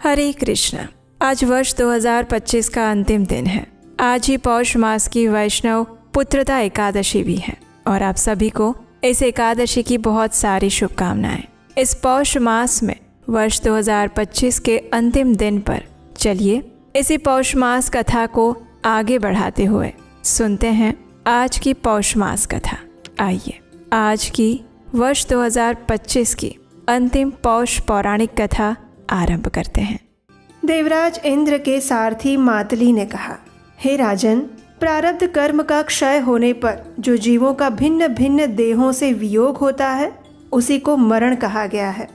हरे कृष्ण। आज वर्ष 2025 का अंतिम दिन है। आज ही पौष मास की वैष्णव पुत्रदा एकादशी भी है और आप सभी को इस एकादशी की बहुत सारी शुभकामनाएं। इस पौष मास में वर्ष 2025 के अंतिम दिन पर चलिए इसी पौष मास कथा को आगे बढ़ाते हुए सुनते हैं आज की पौष मास कथा। आइए आज की वर्ष 2025 की अंतिम पौष पौराणिक कथा आरंभ करते हैं। देवराज इंद्र के सारथी मातली ने कहा, हे राजन, प्रारब्ध कर्म का क्षय होने पर जो जीवों का भिन्न भिन्न देहों से वियोग होता है उसी को मरण कहा गया है।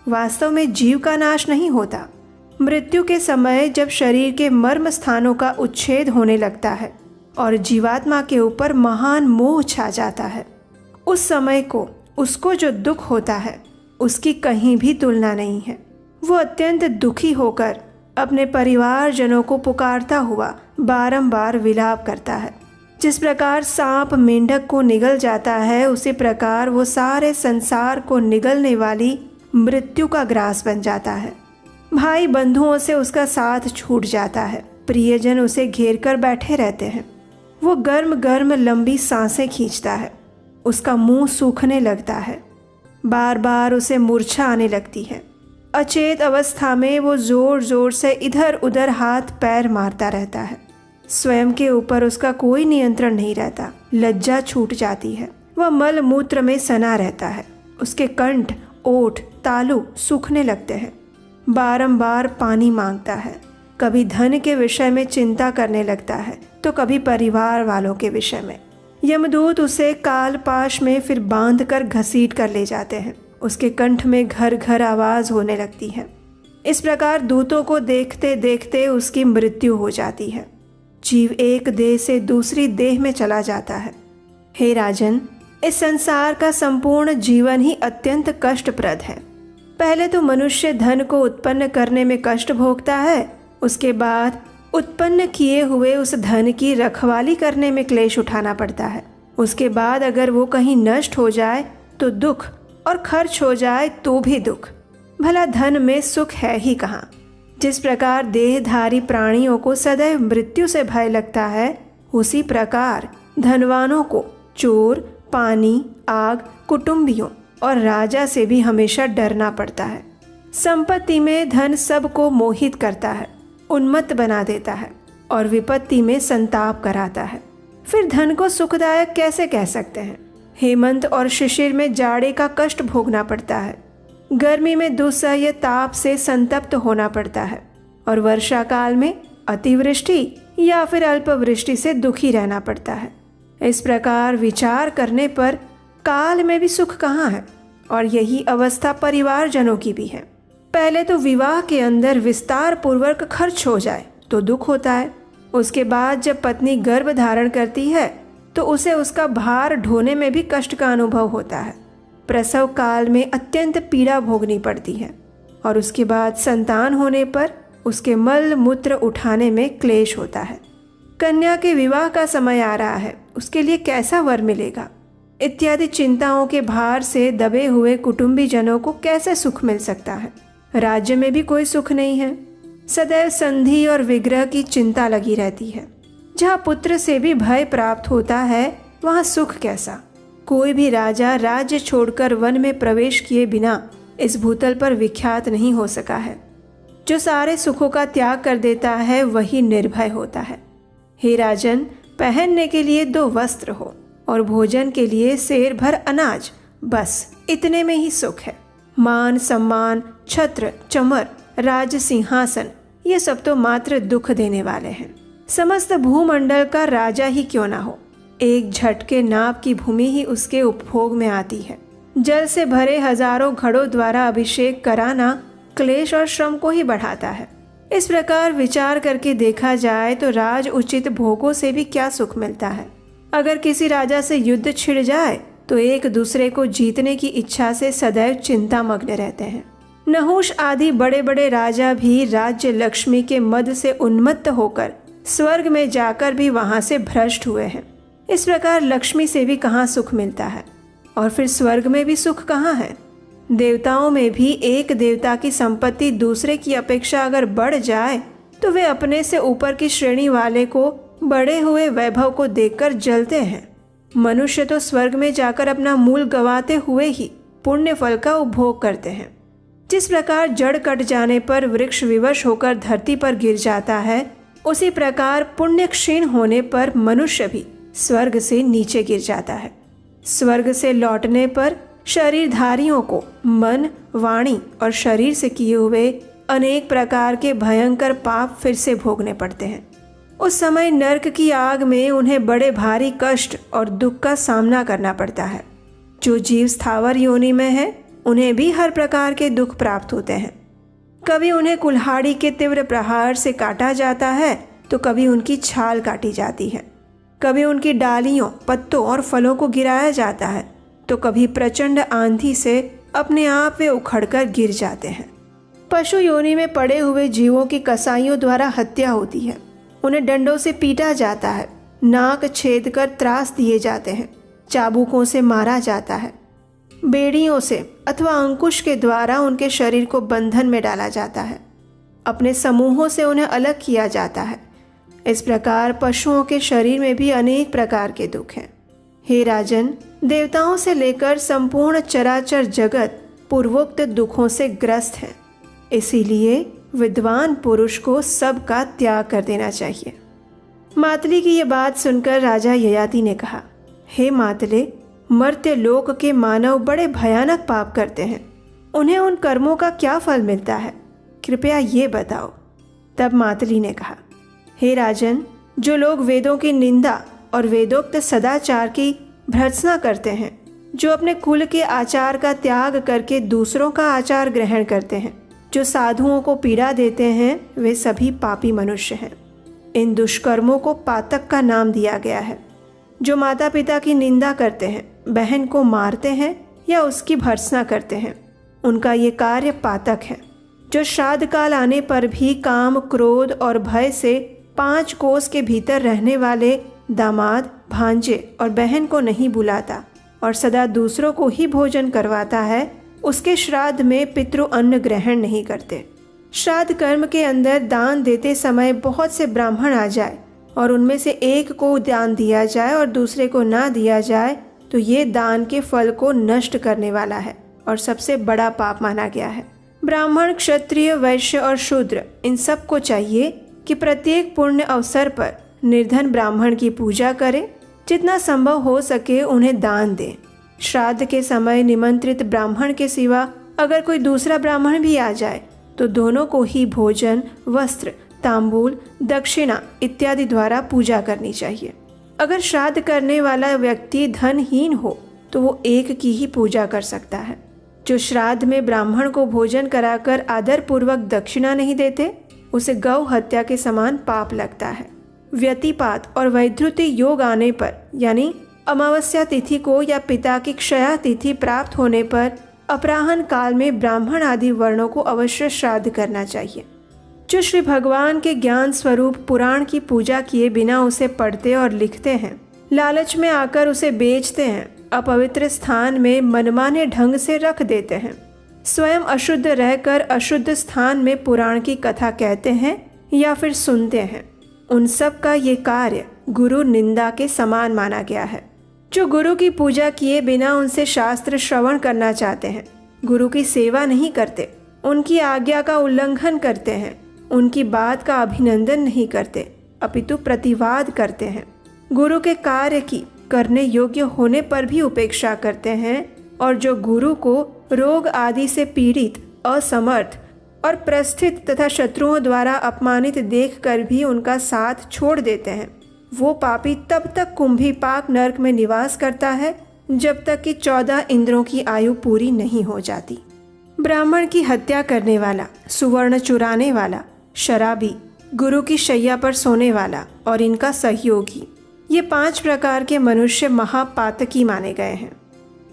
वास्तव में जीव का नाश नहीं होता। मृत्यु के समय जब शरीर के मर्म स्थानों का उच्छेद होने लगता है और जीवात्मा के ऊपर महान मोह छा जाता है, उस समय को उसको जो दुख होता है उसकी कहीं भी तुलना नहीं है। वो अत्यंत दुखी होकर अपने परिवारजनों को पुकारता हुआ बारंबार विलाप करता है। जिस प्रकार सांप मेंढक को निगल जाता है उसी प्रकार वो सारे संसार को निगलने वाली मृत्यु का ग्रास बन जाता है। भाई बंधुओं से उसका साथ छूट जाता है। प्रियजन उसे घेर कर बैठे रहते हैं। वो गर्म गर्म लंबी सांसें खींचता है। उसका मुंह सूखने लगता है। बार बार उसे मूर्छा आने लगती है। अचेत अवस्था में वो जोर जोर से इधर उधर हाथ पैर मारता रहता है। स्वयं के ऊपर उसका कोई नियंत्रण नहीं रहता। लज्जा छूट जाती है। वह मल मूत्र में सना रहता है। उसके कंठ, ओठ, तालु सूखने लगते हैं। बारंबार पानी मांगता है। कभी धन के विषय में चिंता करने लगता है तो कभी परिवार वालों के विषय में। यमदूत उसे कालपाश में फिर बांध कर घसीट कर ले जाते हैं। उसके कंठ में घर घर आवाज होने लगती है। इस प्रकार दूतों को देखते देखते उसकी मृत्यु हो जाती है। जीव एक देह से दूसरी देह में चला जाता है। हे राजन, इस संसार का संपूर्ण जीवन ही अत्यंत कष्टप्रद है। पहले तो मनुष्य धन को उत्पन्न करने में कष्ट भोगता है, उसके बाद उत्पन्न किए हुए उस धन की रखवाली करने में क्लेश उठाना पड़ता है। उसके बाद अगर वो कहीं नष्ट हो जाए तो दुख, और खर्च हो जाए तो भी दुख। भला धन में सुख है ही कहाँ। जिस प्रकार देहधारी प्राणियों को सदैव मृत्यु से भय लगता है, उसी प्रकार धनवानों को चोर, पानी, आग, कुटुंबियों और राजा से भी हमेशा डरना पड़ता है। संपत्ति में धन सबको मोहित करता है, उन्मत्त बना देता है और विपत्ति में संताप कराता है। फिर धन को सुखदायक कैसे कह सकते हैं। हेमंत और शिशिर में जाड़े का कष्ट भोगना पड़ता है। गर्मी में दुस्सह्य ताप से संतप्त होना पड़ता है और वर्षा काल में अतिवृष्टि या फिर अल्पवृष्टि से दुखी रहना पड़ता है। इस प्रकार विचार करने पर काल में भी सुख कहाँ है। और यही अवस्था परिवारजनों की भी है। पहले तो विवाह के अंदर विस्तार पूर्वक खर्च हो जाए तो दुख होता है। उसके बाद जब पत्नी गर्भ धारण करती है तो उसे उसका भार ढोने में भी कष्ट का अनुभव होता है। प्रसव काल में अत्यंत पीड़ा भोगनी पड़ती है और उसके बाद संतान होने पर उसके मल मूत्र उठाने में क्लेश होता है। कन्या के विवाह का समय आ रहा है, उसके लिए कैसा वर मिलेगा, इत्यादि चिंताओं के भार से दबे हुए कुटुंबी जनों को कैसे सुख मिल सकता है। राज्य में भी कोई सुख नहीं है। सदैव संधि और विग्रह की चिंता लगी रहती है। जहाँ पुत्र से भी भय प्राप्त होता है वहाँ सुख कैसा। कोई भी राजा राज्य छोड़कर वन में प्रवेश किए बिना इस भूतल पर विख्यात नहीं हो सका है। जो सारे सुखों का त्याग कर देता है वही निर्भय होता है। हे राजन, पहनने के लिए 2 वस्त्र हो और भोजन के लिए सेर भर अनाज, बस इतने में ही सुख है। मान सम्मान, छत्र, चमर, राज सिंहासन, ये सब तो मात्र दुख देने वाले हैं। समस्त भूमंडल का राजा ही क्यों ना हो, एक झटके नाप की भूमि ही उसके उपभोग में आती है। जल से भरे हजारों घड़ों द्वारा अभिषेक कराना क्लेश और श्रम को ही बढ़ाता है। इस प्रकार विचार करके देखा जाए तो राज उचित भोगों से भी क्या सुख मिलता है। अगर किसी राजा से युद्ध छिड़ जाए तो एक दूसरे को जीतने की इच्छा से सदैव चिंता मग्न रहते हैं। नहुष आदि बड़े बड़े राजा भी राज्य लक्ष्मी के मद से उन्मत्त होकर स्वर्ग में जाकर भी वहां से भ्रष्ट हुए हैं। इस प्रकार लक्ष्मी से भी कहाँ सुख मिलता है और फिर स्वर्ग में भी सुख कहाँ है। देवताओं में भी एक देवता की संपत्ति दूसरे की अपेक्षा अगर बढ़ जाए तो वे अपने से ऊपर की श्रेणी वाले को बढ़े हुए वैभव को देखकर जलते हैं। मनुष्य तो स्वर्ग में जाकर अपना मूल गंवाते हुए ही पुण्य फल का उपभोग करते हैं। जिस प्रकार जड़ कट जाने पर वृक्ष विवश होकर धरती पर गिर जाता है, उसी प्रकार पुण्य क्षीण होने पर मनुष्य भी स्वर्ग से नीचे गिर जाता है। स्वर्ग से लौटने पर शरीरधारियों को मन, वाणी और शरीर से किए हुए अनेक प्रकार के भयंकर पाप फिर से भोगने पड़ते हैं। उस समय नरक की आग में उन्हें बड़े भारी कष्ट और दुख का सामना करना पड़ता है। जो जीव स्थावर योनि में है, उन्हें भी हर प्रकार के दुख प्राप्त होते हैं। कभी उन्हें कुल्हाड़ी के तीव्र प्रहार से काटा जाता है तो कभी उनकी छाल काटी जाती है। कभी उनकी डालियों, पत्तों और फलों को गिराया जाता है तो कभी प्रचंड आंधी से अपने आप वे उखड़कर गिर जाते हैं। पशु योनि में पड़े हुए जीवों की कसाईयों द्वारा हत्या होती है। उन्हें डंडों से पीटा जाता है, नाक छेद कर त्रास दिए जाते हैं, चाबुकों से मारा जाता है, बेड़ियों से अथवा अंकुश के द्वारा उनके शरीर को बंधन में डाला जाता है, अपने समूहों से उन्हें अलग किया जाता है। इस प्रकार पशुओं के शरीर में भी अनेक प्रकार के दुख हैं। हे राजन, देवताओं से लेकर संपूर्ण चराचर जगत पूर्वोक्त दुखों से ग्रस्त है। इसीलिए विद्वान पुरुष को सब का त्याग कर देना चाहिए। मातली की ये बात सुनकर राजा ययाति ने कहा, हे मातले, मर्त्य लोक के मानव बड़े भयानक पाप करते हैं। उन्हें उन कर्मों का क्या फल मिलता है? कृपया ये बताओ। तब मातली ने कहा, हे राजन, जो लोग वेदों की निंदा और वेदोक्त सदाचार की भर्त्सना करते हैं, जो अपने कुल के आचार का त्याग करके दूसरों का आचार ग्रहण करते हैं, जो साधुओं को पीड़ा देते हैं, वे सभी पापी मनुष्य हैं। इन दुष्कर्मों को पातक का नाम दिया गया है। जो माता पिता की निंदा करते हैं, बहन को मारते हैं या उसकी भर्त्सना करते हैं, उनका ये कार्य पातक है। जो श्राद्ध काल आने पर भी काम, क्रोध और भय से 5 कोस के भीतर रहने वाले दामाद, भांजे और बहन को नहीं बुलाता और सदा दूसरों को ही भोजन करवाता है, उसके श्राद्ध में पितृ अन्न ग्रहण नहीं करते। श्राद्ध कर्म के अंदर दान देते समय बहुत से ब्राह्मण आ जाए और उनमें से एक को दान दिया जाए और दूसरे को ना दिया जाए तो ये दान के फल को नष्ट करने वाला है और सबसे बड़ा पाप माना गया है। ब्राह्मण, क्षत्रिय, वैश्य और शूद्र, इन सबको चाहिए कि प्रत्येक पुण्य अवसर पर निर्धन ब्राह्मण की पूजा करें, जितना संभव हो सके उन्हें दान दें। श्राद्ध के समय निमंत्रित ब्राह्मण के सिवा अगर कोई दूसरा ब्राह्मण भी आ जाए तो दोनों को ही भोजन, वस्त्र, तांबूल, दक्षिणा इत्यादि द्वारा पूजा करनी चाहिए। अगर श्राद्ध करने वाला व्यक्ति धनहीन हो तो वो एक की ही पूजा कर सकता है। जो श्राद्ध में ब्राह्मण को भोजन कराकर आदर पूर्वक दक्षिणा नहीं देते, उसे गौ हत्या के समान पाप लगता है। व्यतिपात और वैधृति योग आने पर, यानी अमावस्या तिथि को या पिता की क्षया तिथि प्राप्त होने पर अपराह्न काल में ब्राह्मण आदि वर्णों को अवश्य श्राद्ध करना चाहिए। जो श्री भगवान के ज्ञान स्वरूप पुराण की पूजा किए बिना उसे पढ़ते और लिखते हैं, लालच में आकर उसे बेचते हैं, अपवित्र स्थान में मनमाने ढंग से रख देते हैं, स्वयं अशुद्ध रहकर अशुद्ध स्थान में पुराण की कथा कहते हैं या फिर सुनते हैं, उन सब का ये कार्य गुरु निंदा के समान माना गया है। जो गुरु की पूजा किए बिना उनसे शास्त्र श्रवण करना चाहते हैं, गुरु की सेवा नहीं करते, उनकी आज्ञा का उल्लंघन करते हैं, उनकी बात का अभिनंदन नहीं करते अपितु प्रतिवाद करते हैं, गुरु के कार्य की करने योग्य होने पर भी उपेक्षा करते हैं, और जो गुरु को रोग आदि से पीड़ित, असमर्थ और प्रस्थित तथा शत्रुओं द्वारा अपमानित देखकर भी उनका साथ छोड़ देते हैं, वो पापी तब तक कुंभीपाक नरक में निवास करता है जब तक कि 14 इंद्रों की आयु पूरी नहीं हो जाती। ब्राह्मण की हत्या करने वाला, सुवर्ण चुराने वाला, शराबी, गुरु की शैया पर सोने वाला और इनका सहयोगी, ये 5 प्रकार के मनुष्य महापातकी माने गए हैं।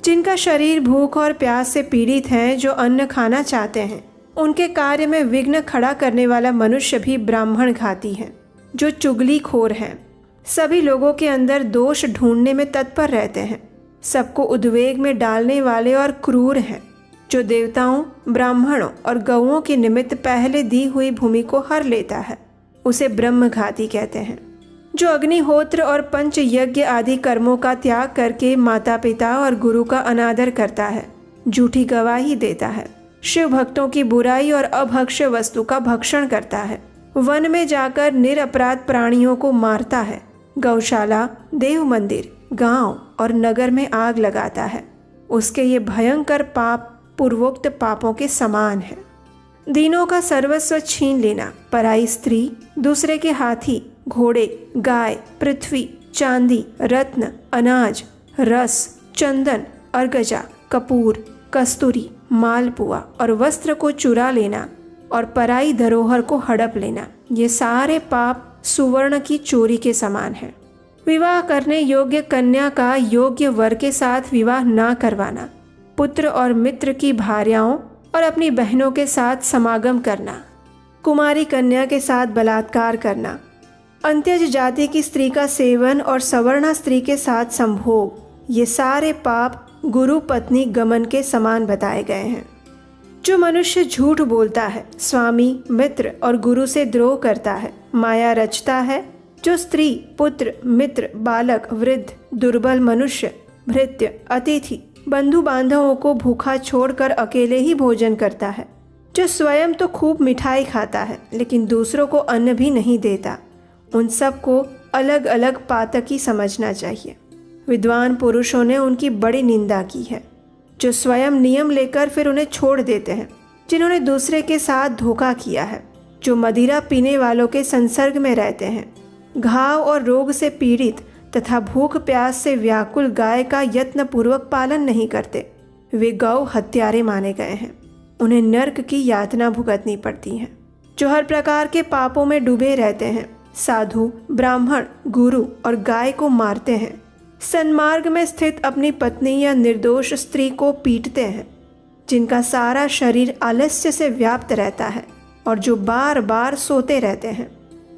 जिनका शरीर भूख और प्यास से पीड़ित हैं, जो अन्न खाना चाहते हैं, उनके कार्य में विघ्न खड़ा करने वाला मनुष्य भी ब्राह्मण घाती है। जो चुगलीखोर हैं, सभी लोगों के अंदर दोष ढूंढने में तत्पर रहते हैं, सबको उद्वेग में डालने वाले और क्रूर हैं, जो देवताओं, ब्राह्मणों और गौओं के निमित्त पहले दी हुई भूमि को हर लेता है, उसे ब्रह्मघाती कहते हैं। जो अग्निहोत्र और पंच यज्ञ आदि कर्मों का त्याग करके माता पिता और गुरु का अनादर करता है, झूठी गवाही देता है, शिव भक्तों की बुराई और अभक्ष्य वस्तु का भक्षण करता है, वन में जाकर निरपराध प्राणियों को मारता है, गौशाला, देव मंदिर, गांव और नगर में आग लगाता है, उसके ये भयंकर पाप पूर्वोक्त पापों के समान है। दीनों का सर्वस्व छीन लेना, पराई स्त्री, दूसरे के हाथी, घोड़े, गाय, पृथ्वी, चांदी, रत्न, अनाज, रस, चंदन, अर्गजा, कपूर, कस्तूरी, मालपुआ और वस्त्र को चुरा लेना और पराई धरोहर को हड़प लेना, ये सारे पाप सुवर्ण की चोरी के समान है। विवाह करने योग्य कन्या का योग्य वर के साथ विवाह ना करवाना, पुत्र और मित्र की भार्याओं और अपनी बहनों के साथ समागम करना, कुमारी कन्या के साथ बलात्कार करना, अंत्यज जाति की स्त्री का सेवन और सवर्णा स्त्री के साथ संभोग, ये सारे पाप गुरु पत्नी गमन के समान बताए गए हैं। जो मनुष्य झूठ बोलता है, स्वामी, मित्र और गुरु से द्रोह करता है, माया रचता है, जो स्त्री, पुत्र, मित्र, बालक, वृद्ध, दुर्बल मनुष्य, भृत्य, अतिथि, बंधु बांधवों को भूखा छोड़कर अकेले ही भोजन करता है, जो स्वयं तो खूब मिठाई खाता है लेकिन दूसरों को अन्न भी नहीं देता, उन सब को अलग अलग पातकी समझना चाहिए। विद्वान पुरुषों ने उनकी बड़ी निंदा की है, जो स्वयं नियम लेकर फिर उन्हें छोड़ देते हैं, जिन्होंने दूसरे के साथ धोखा किया है, जो मदिरा पीने वालों के संसर्ग में रहते हैं, घाव और रोग से पीड़ित तथा भूख प्यास से व्याकुल गाय का यत्नपूर्वक पालन नहीं करते, वे गौ हत्यारे माने गए हैं, उन्हें नर्क की यातना भुगतनी पड़ती है। जो हर प्रकार के पापों में डूबे रहते हैं, साधु, ब्राह्मण, गुरु और गाय को मारते हैं, सन्मार्ग में स्थित अपनी पत्नी या निर्दोष स्त्री को पीटते हैं, जिनका सारा शरीर आलस्य से व्याप्त रहता है और जो बार बार सोते रहते हैं,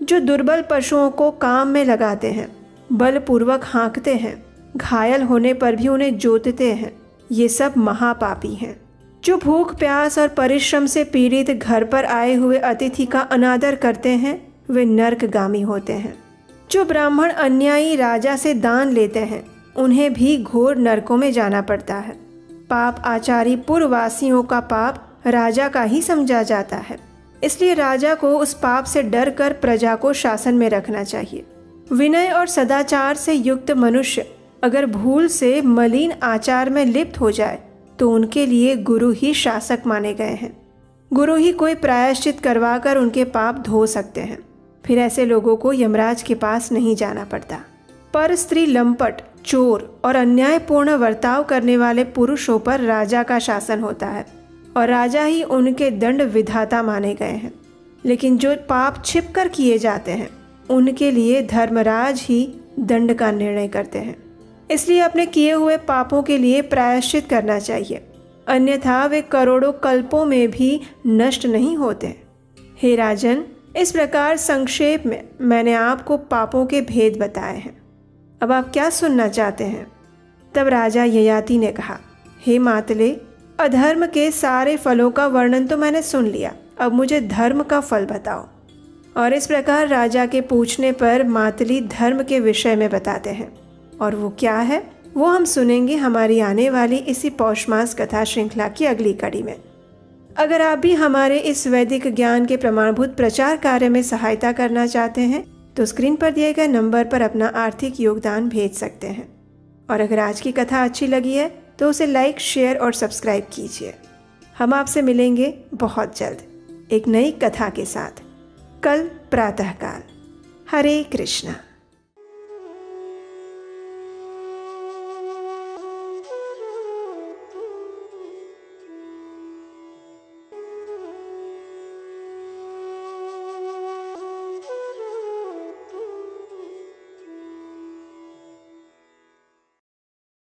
जो दुर्बल पशुओं को काम में लगाते हैं, बलपूर्वक हाँकते हैं, घायल होने पर भी उन्हें जोतते हैं, ये सब महापापी हैं। जो भूख प्यास और परिश्रम से पीड़ित घर पर आए हुए अतिथि का अनादर करते हैं, वे नर्कगामी होते हैं। जो ब्राह्मण अन्यायी राजा से दान लेते हैं, उन्हें भी घोर नरकों में जाना पड़ता है। पाप आचारी पूर्ववासियों का पाप राजा का ही समझा जाता है, इसलिए राजा को उस पाप से डर कर प्रजा को शासन में रखना चाहिए। विनय और सदाचार से युक्त मनुष्य अगर भूल से मलिन आचार में लिप्त हो जाए तो उनके लिए गुरु ही शासक माने गए हैं। गुरु ही कोई प्रायश्चित करवाकर उनके पाप धो सकते हैं, फिर ऐसे लोगों को यमराज के पास नहीं जाना पड़ता। पर स्त्री, लंपट, चोर और अन्यायपूर्ण बर्ताव करने वाले पुरुषों पर राजा का शासन होता है और राजा ही उनके दंड विधाता माने गए हैं। लेकिन जो पाप छिपकर किए जाते हैं, उनके लिए धर्मराज ही दंड का निर्णय करते हैं। इसलिए अपने किए हुए पापों के लिए प्रायश्चित करना चाहिए, अन्यथा वे करोड़ों कल्पों में भी नष्ट नहीं होते। हे राजन, इस प्रकार संक्षेप में मैंने आपको पापों के भेद बताए हैं। अब आप क्या सुनना चाहते हैं? तब राजा ययाति ने कहा, हे मातले, अधर्म के सारे फलों का वर्णन तो मैंने सुन लिया, अब मुझे धर्म का फल बताओ। और इस प्रकार राजा के पूछने पर मातली धर्म के विषय में बताते हैं, और वो क्या है वो हम सुनेंगे हमारी आने वाली इसी पौष मास कथा श्रृंखला की अगली कड़ी में। अगर आप भी हमारे इस वैदिक ज्ञान के प्रमाणभूत प्रचार कार्य में सहायता करना चाहते हैं तो स्क्रीन पर दिए गए नंबर पर अपना आर्थिक योगदान भेज सकते हैं। और अगर आज की कथा अच्छी लगी है तो उसे लाइक, शेयर और सब्सक्राइब कीजिए। हम आपसे मिलेंगे बहुत जल्द एक नई कथा के साथ, कल प्रातःकाल। हरे कृष्णा।